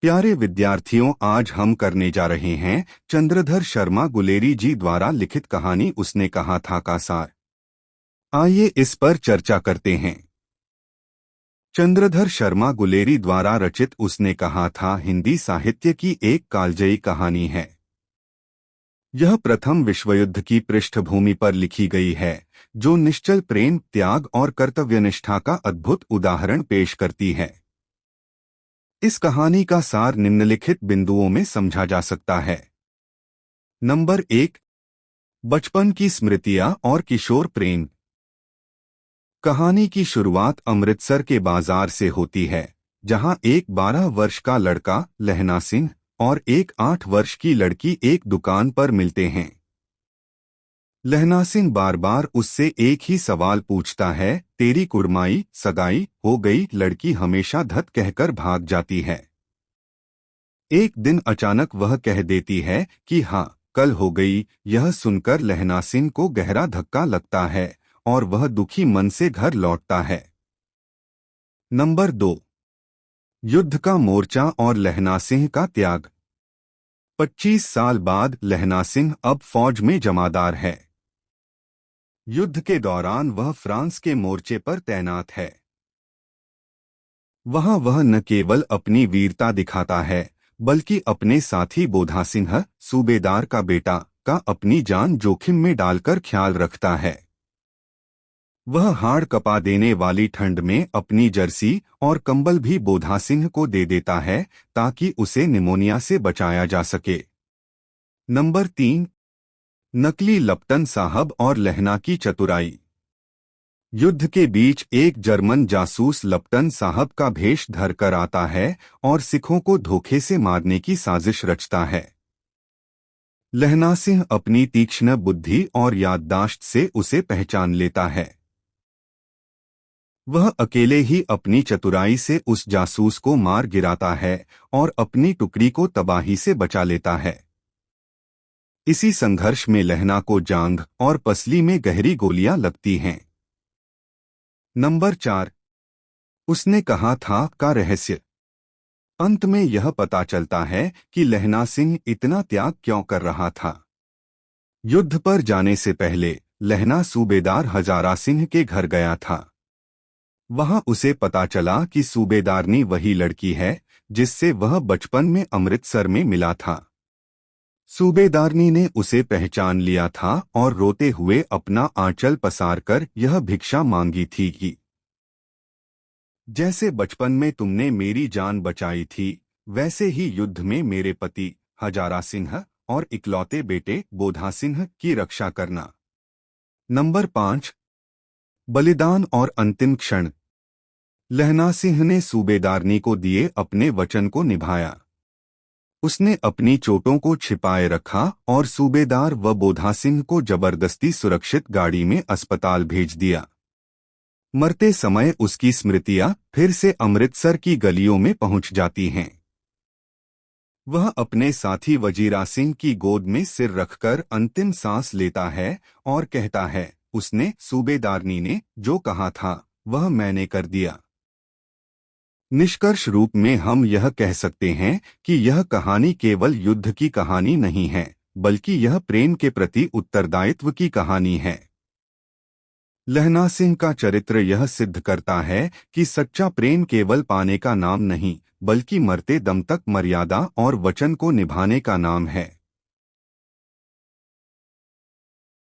प्यारे विद्यार्थियों, आज हम करने जा रहे हैं चंद्रधर शर्मा गुलेरी जी द्वारा लिखित कहानी उसने कहा था का सार। आइए इस पर चर्चा करते हैं। चंद्रधर शर्मा गुलेरी द्वारा रचित उसने कहा था हिंदी साहित्य की एक कालजयी कहानी है। यह प्रथम विश्वयुद्ध की पृष्ठभूमि पर लिखी गई है, जो निश्चल प्रेम, त्याग और कर्तव्यनिष्ठा का अद्भुत उदाहरण पेश करती है। इस कहानी का सार निम्नलिखित बिंदुओं में समझा जा सकता है। नंबर 1, बचपन की स्मृतियां और किशोर प्रेम। कहानी की शुरुआत अमृतसर के बाजार से होती है, जहां एक 12 वर्ष का लड़का लहना सिंह और एक 8 वर्ष की लड़की एक दुकान पर मिलते हैं। लहना सिंह बार बार उससे एक ही सवाल पूछता है, तेरी कुड़माई सगाई हो गई? लड़की हमेशा धत कहकर भाग जाती है। एक दिन अचानक वह कह देती है कि हाँ, कल हो गई। यह सुनकर लहना सिंह को गहरा धक्का लगता है और वह दुखी मन से घर लौटता है। नंबर 2, युद्ध का मोर्चा और लहना सिंह का त्याग। 25 साल बाद लहना सिंह अब फौज में जमादार है। युद्ध के दौरान वह फ्रांस के मोर्चे पर तैनात है। वहां वह न केवल अपनी वीरता दिखाता है, बल्कि अपने साथी बोधा सिंह, सूबेदार का बेटा, का अपनी जान जोखिम में डालकर ख्याल रखता है। वह हाड़ कपा देने वाली ठंड में अपनी जर्सी और कंबल भी बोधा सिंह को दे देता है, ताकि उसे निमोनिया से बचाया जा सके। नंबर 3, नकली लप्टन साहब और लहना की चतुराई। युद्ध के बीच एक जर्मन जासूस लप्टन साहब का भेष धरकर आता है और सिखों को धोखे से मारने की साजिश रचता है। लहना सिंह अपनी तीक्ष्ण बुद्धि और याददाश्त से उसे पहचान लेता है। वह अकेले ही अपनी चतुराई से उस जासूस को मार गिराता है और अपनी टुकड़ी को तबाही से बचा लेता है। इसी संघर्ष में लहना को जांघ और पसली में गहरी गोलियां लगती हैं। नंबर 4, उसने कहा था का रहस्य। अंत में यह पता चलता है कि लहना सिंह इतना त्याग क्यों कर रहा था। युद्ध पर जाने से पहले लहना सूबेदार हजारा सिंह के घर गया था। वहां उसे पता चला कि सूबेदारनी वही लड़की है जिससे वह बचपन में अमृतसर में मिला था। सूबेदारनी ने उसे पहचान लिया था और रोते हुए अपना आंचल पसारकर यह भिक्षा मांगी थी कि जैसे बचपन में तुमने मेरी जान बचाई थी, वैसे ही युद्ध में मेरे पति हजारा सिंह और इकलौते बेटे बोधा सिंह की रक्षा करना। नंबर 5, बलिदान और अंतिम क्षण। लहना सिंह ने सूबेदारनी को दिए अपने वचन को निभाया। उसने अपनी चोटों को छिपाए रखा और सूबेदार व बोधा सिंह को जबरदस्ती सुरक्षित गाड़ी में अस्पताल भेज दिया। मरते समय उसकी स्मृतियां फिर से अमृतसर की गलियों में पहुंच जाती हैं। वह अपने साथी वजीरा सिंह की गोद में सिर रखकर अंतिम सांस लेता है और कहता है, उसने सूबेदारनी ने जो कहा था वह मैंने कर दिया। निष्कर्ष रूप में हम यह कह सकते हैं कि यह कहानी केवल युद्ध की कहानी नहीं है, बल्कि यह प्रेम के प्रति उत्तरदायित्व की कहानी है। लहना सिंह का चरित्र यह सिद्ध करता है कि सच्चा प्रेम केवल पाने का नाम नहीं, बल्कि मरते दम तक मर्यादा और वचन को निभाने का नाम है।